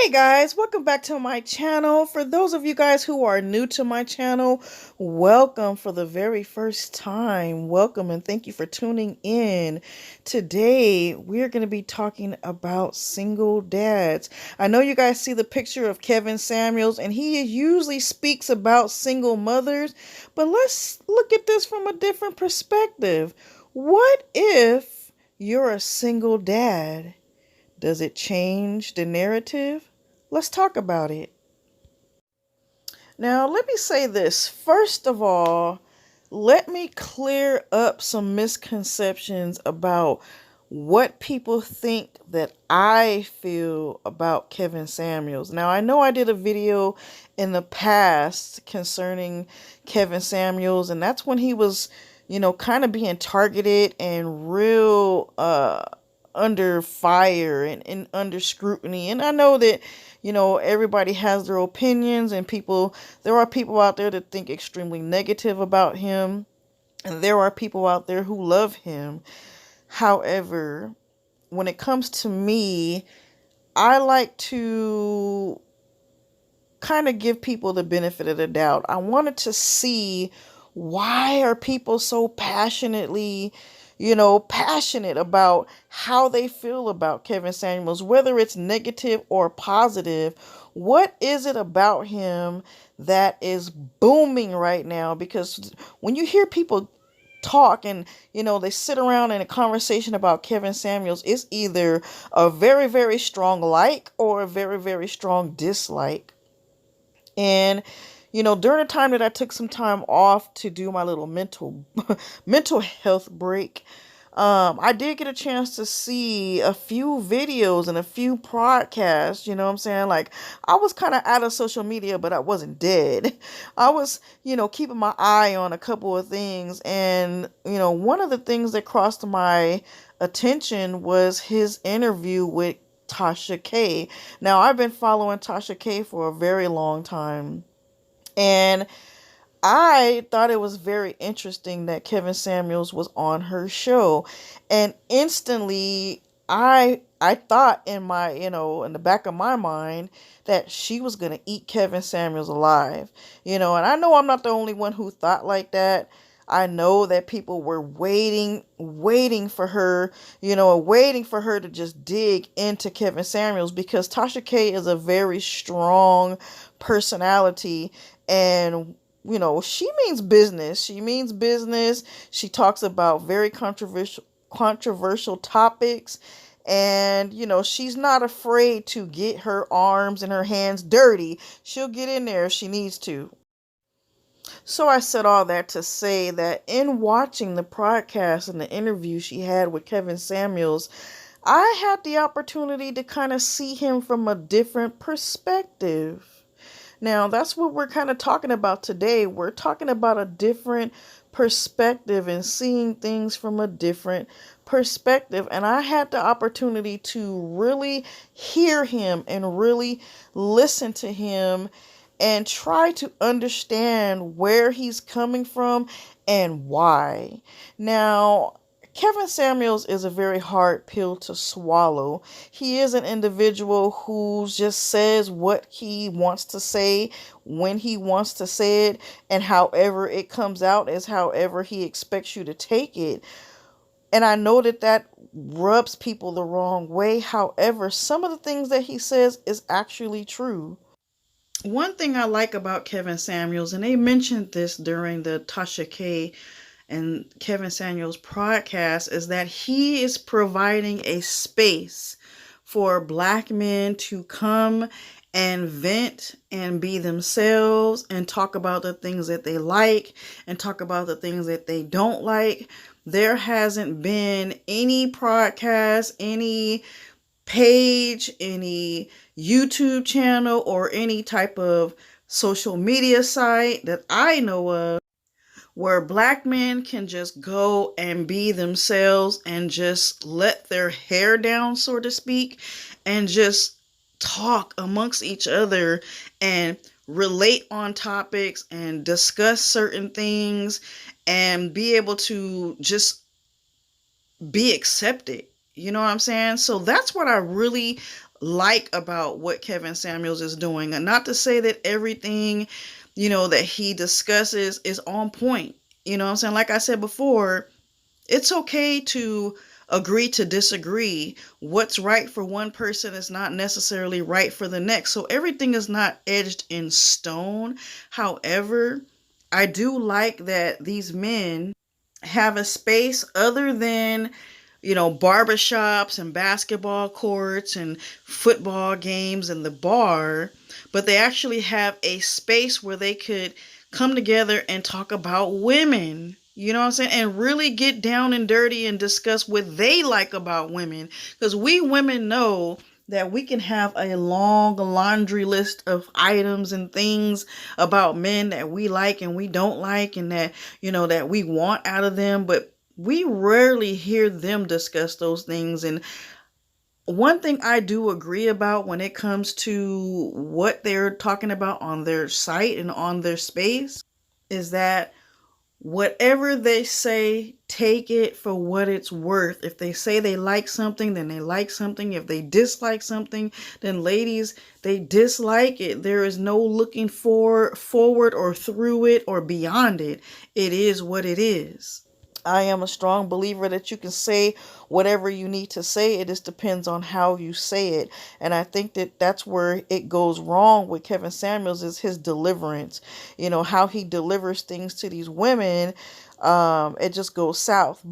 Hey guys, welcome back to my channel. For those of you guys who are new to my channel, welcome for the very first time. Welcome and thank you for tuning in. Today, we're going to be talking about single dads. I know you guys see the picture of Kevin Samuels, and he usually speaks about single mothers, but let's look at this from a different perspective. What if you're a single dad? Does it change the narrative? Let's talk about it. Now, let me say this. First of all, let me clear up some misconceptions about what people think that I feel about Kevin Samuels. Now, I know I did a video in the past concerning Kevin Samuels, and that's when he was, kind of being targeted and real under fire and under scrutiny. And I know that, everybody has their opinions, and there are people out there that think extremely negative about him, and there are people out there who love him. However, when it comes to me, I like to kind of give people the benefit of the doubt. I wanted to see, why are people so passionate about how they feel about Kevin Samuels, whether it's negative or positive. What is it about him that is booming right now? Because when you hear people talk and they sit around in a conversation about Kevin Samuels, it's either a very, very strong like or a very, very strong dislike. And during the time that I took some time off to do my little mental health break, I did get a chance to see a few videos and a few podcasts. You know what I'm saying? Like, I was kind of out of social media, but I wasn't dead. I was, keeping my eye on a couple of things. And, one of the things that crossed my attention was his interview with Tasha K. Now, I've been following Tasha K for a very long time, and I thought it was very interesting that Kevin Samuels was on her show, and instantly I thought in my, in the back of my mind that she was going to eat Kevin Samuels alive. And I know I'm not the only one who thought like that. I know that people were waiting for her, waiting for her to just dig into Kevin Samuels, because Tasha K is a very strong personality, and she means business. She means business. She talks about very controversial topics, and she's not afraid to get her arms and her hands dirty. She'll get in there if she needs to. So I said all that to say that in watching the podcast and the interview she had with Kevin Samuels, I had the opportunity to kind of see him from a different perspective. Now, that's what we're kind of talking about today. We're talking about a different perspective and seeing things from a different perspective. And I had the opportunity to really hear him and really listen to him and try to understand where he's coming from and why. Now, Kevin Samuels is a very hard pill to swallow. He is an individual who just says what he wants to say when he wants to say it, and however it comes out is however he expects you to take it. And I know that rubs people the wrong way. However, some of the things that he says is actually true. One thing I like about Kevin Samuels, and they mentioned this during the Tasha K and Kevin Samuels podcast, is that he is providing a space for Black men to come and vent and be themselves and talk about the things that they like and talk about the things that they don't like. There hasn't been any podcast, any page, any YouTube channel, or any type of social media site that I know of where Black men can just go and be themselves and just let their hair down, so to speak, and just talk amongst each other and relate on topics and discuss certain things and be able to just be accepted. You know what I'm saying? So that's what I really like about what Kevin Samuels is doing. And not to say that everything, that he discusses is on point. You know what I'm saying? Like I said before, it's okay to agree to disagree. What's right for one person is not necessarily right for the next. So everything is not edged in stone. However, I do like that these men have a space other than barbershops and basketball courts and football games and the bar, but they actually have a space where they could come together and talk about women. You know what I'm saying? And really get down and dirty and discuss what they like about women. Because we women know that we can have a long laundry list of items and things about men that we like and we don't like, and that, that we want out of them. But we rarely hear them discuss those things. And one thing I do agree about when it comes to what they're talking about on their site and on their space is that whatever they say, take it for what it's worth. If they say they like something, then they like something. If they dislike something, then ladies, they dislike it. There is no looking forward or through it or beyond it. It is what it is. I am a strong believer that you can say whatever you need to say. It just depends on how you say it. And I think that that's where it goes wrong with Kevin Samuels, is his deliverance. How he delivers things to these women. It just goes south.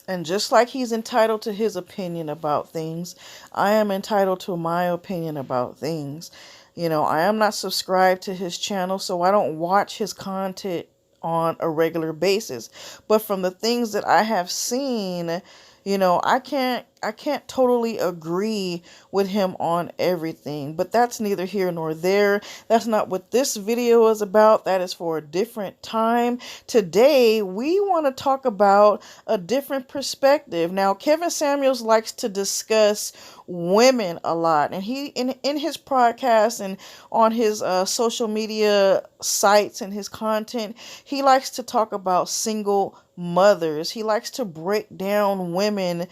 And just like he's entitled to his opinion about things, I am entitled to my opinion about things. I am not subscribed to his channel, so I don't watch his content on a regular basis. But from the things that I have seen, I can't totally agree with him on everything. But that's neither here nor there. That's not what this video is about. That is for a different time. Today, we want to talk about a different perspective. Now, Kevin Samuels likes to discuss women a lot, and he in his podcast and on his social media sites and his content, he likes to talk about single mothers. He likes to break down women,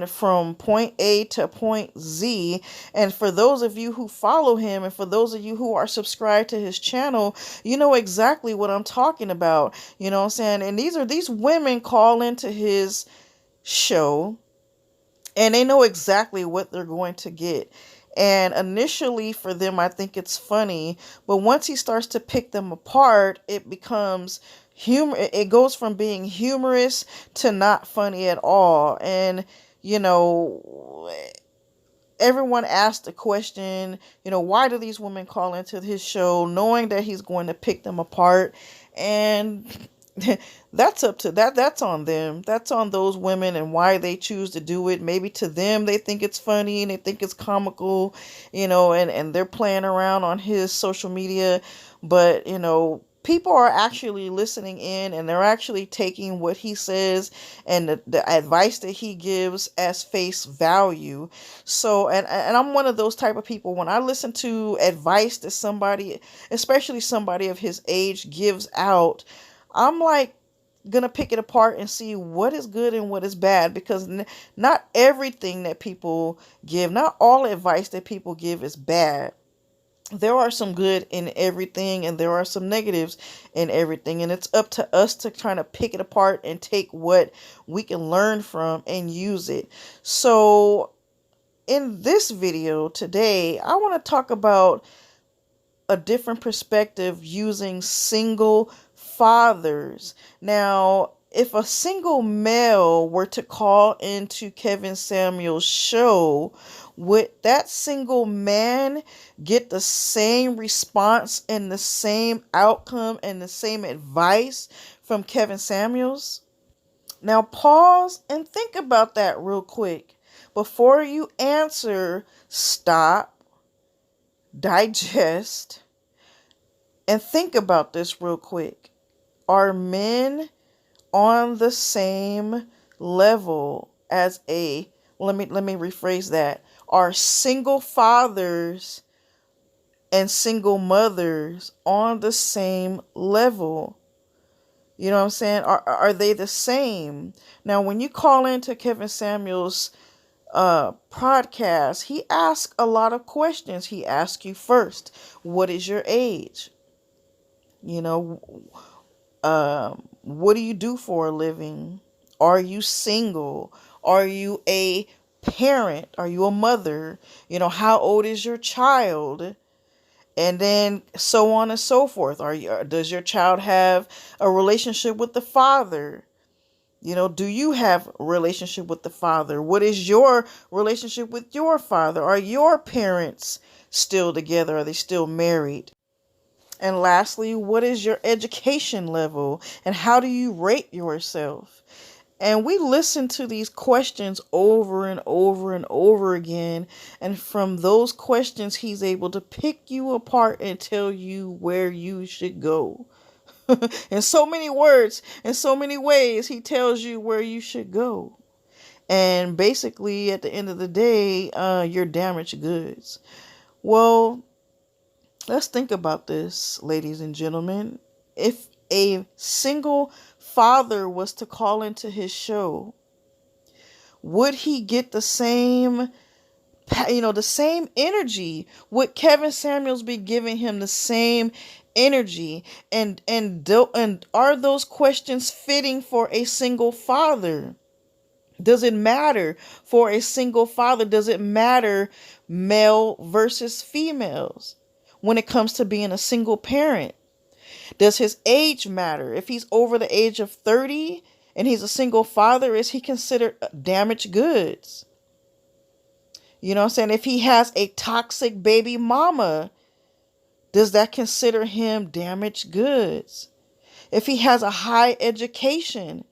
from point A to point Z. And for those of you who follow him, and for those of you who are subscribed to his channel, you know exactly what I'm talking about. And these women call into his show, and they know exactly what they're going to get. And initially for them, I think it's funny, but once he starts to pick them apart, it becomes humor. It goes from being humorous to not funny at all. And, everyone asked the question, why do these women call into his show knowing that he's going to pick them apart? And that's on them. That's on those women and why they choose to do it. Maybe to them they think it's funny and they think it's comical, and they're playing around on his social media. But people are actually listening in, and they're actually taking what he says and the advice that he gives as face value. So, and I'm one of those type of people. When I listen to advice that somebody, especially somebody of his age, gives out, I'm like gonna pick it apart and see what is good and what is bad, because not everything that people give, not all advice that people give is bad. There are some good in everything, and there are some negatives in everything, and it's up to us to try to pick it apart and take what we can learn from and use it. So in this video today, I want to talk about a different perspective using single fathers. Now, if a single male were to call into Kevin Samuels' show, would that single man get the same response and the same outcome and the same advice from Kevin Samuels? Now, pause and think about that real quick. Before you answer, stop, digest, and think about this real quick. Are men on the same level as let me rephrase that. Are single fathers and single mothers on the same level? You know what I'm saying? Are they the same? Now, when you call into Kevin Samuels' podcast, he asks a lot of questions. He asks you first, what is your age? You know, what do you do for a living? Are you single? Are you a parent? Are you a mother? How old is your child? And then so on and so forth. Does your child have a relationship with the father? Do you have a relationship with the father? What is your relationship with your father? Are your parents still together? Are they still married? And lastly, what is your education level and how do you rate yourself? And we listen to these questions over and over and over again. And from those questions, he's able to pick you apart and tell you where you should go. In so many words, in so many ways, he tells you where you should go. And basically, at the end of the day, you're damaged goods. Well, let's think about this, ladies and gentlemen. If a single father was to call into his show, would he get the same energy? Would Kevin Samuels be giving him the same energy? And are those questions fitting for a single father? Does it matter for a single father? Does it matter male versus females when it comes to being a single parent? Does his age matter? If he's over the age of 30 and he's a single father, is he considered damaged goods? You know what I'm saying? If he has a toxic baby mama, does that consider him damaged goods? If he has a high education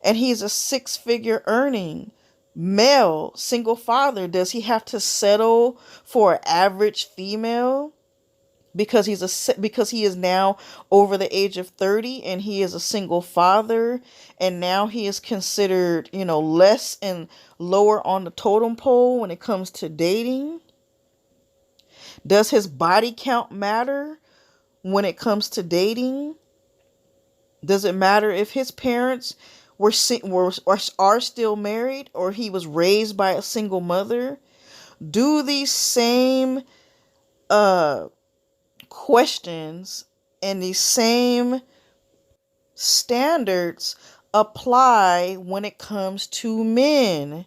and he's a 6-figure earning male, single father, does he have to settle for an average female? Because he is now over the age of 30 and he is a single father, and now he is considered, less and lower on the totem pole when it comes to dating. Does his body count matter when it comes to dating? Does it matter if his parents are still married or he was raised by a single mother? Do these same questions and these same standards apply when it comes to men?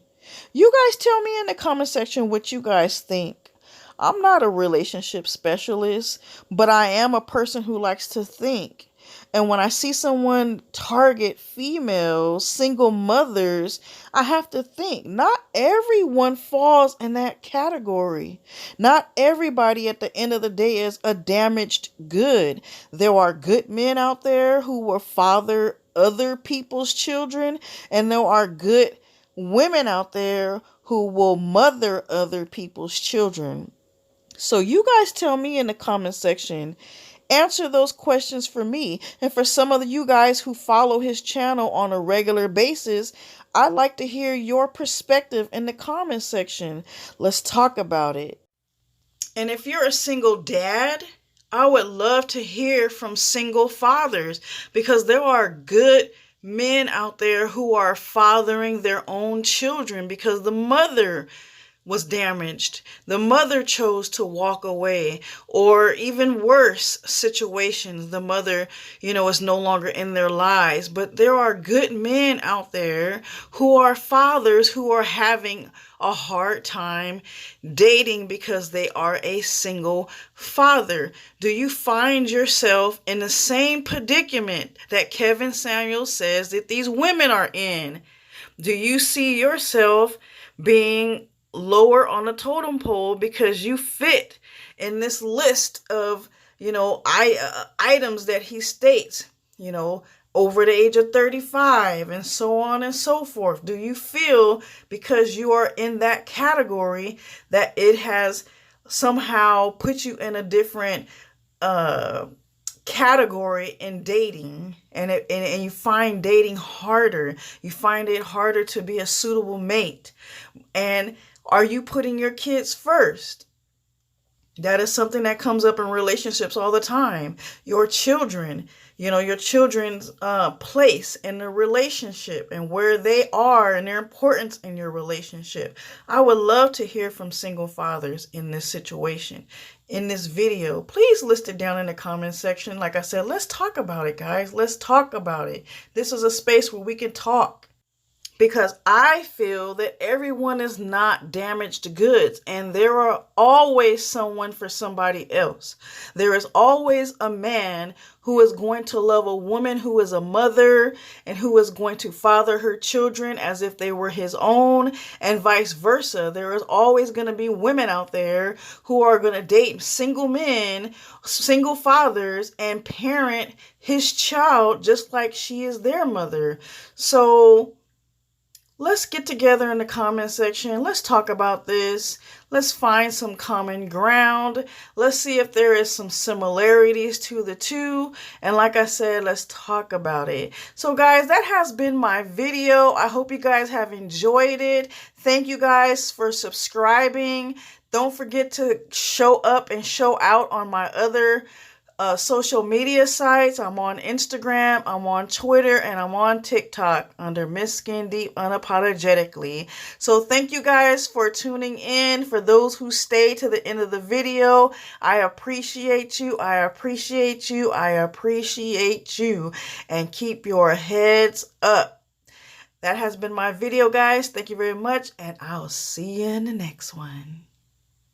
You guys tell me in the comment section what you guys think. I'm not a relationship specialist, but I am a person who likes to think. And when I see someone target females, single mothers, I have to think, not everyone falls in that category. Not everybody at the end of the day is a damaged good. There are good men out there who will father other people's children, and there are good women out there who will mother other people's children. So you guys tell me in the comment section. Answer those questions for me. And for some of you guys who follow his channel on a regular basis, I'd like to hear your perspective in the comment section. Let's talk about it. And if you're a single dad, I would love to hear from single fathers, because there are good men out there who are fathering their own children because the mother was damaged. The mother chose to walk away, or even worse situations, the mother, is no longer in their lives. But there are good men out there who are fathers who are having a hard time dating because they are a single father. Do you find yourself in the same predicament that Kevin Samuels says that these women are in? Do you see yourself being lower on the totem pole because you fit in this list of, items that he states, over the age of 35 and so on and so forth? Do you feel because you are in that category that it has somehow put you in a different category in dating, and you find dating harder? You find it harder to be a suitable mate? And are you putting your kids first? That is something that comes up in relationships all the time. Your children, your children's place in the relationship and where they are and their importance in your relationship. I would love to hear from single fathers in this situation, in this video. Please list it down in the comment section. Like I said, let's talk about it, guys. Let's talk about it. This is a space where we can talk, because I feel that everyone is not damaged goods, and there are always someone for somebody else. There is always a man who is going to love a woman who is a mother and who is going to father her children as if they were his own, and vice versa. There is always going to be women out there who are going to date single men, single fathers, and parent his child just like she is their mother. So let's get together in the comment section. Let's talk about this. Let's find some common ground. Let's see if there is some similarities to the two. And like I said, let's talk about it. So guys, that has been my video. I hope you guys have enjoyed it. Thank you guys for subscribing. Don't forget to show up and show out on my other social media sites. I'm on Instagram, I'm on Twitter, and I'm on TikTok under MissSkinnDeep Unapologetically. So thank you guys for tuning in. For those who stay to the end of the video, I appreciate you. I appreciate you. I appreciate you. And keep your heads up. That has been my video, guys. Thank you very much, and I'll see you in the next one.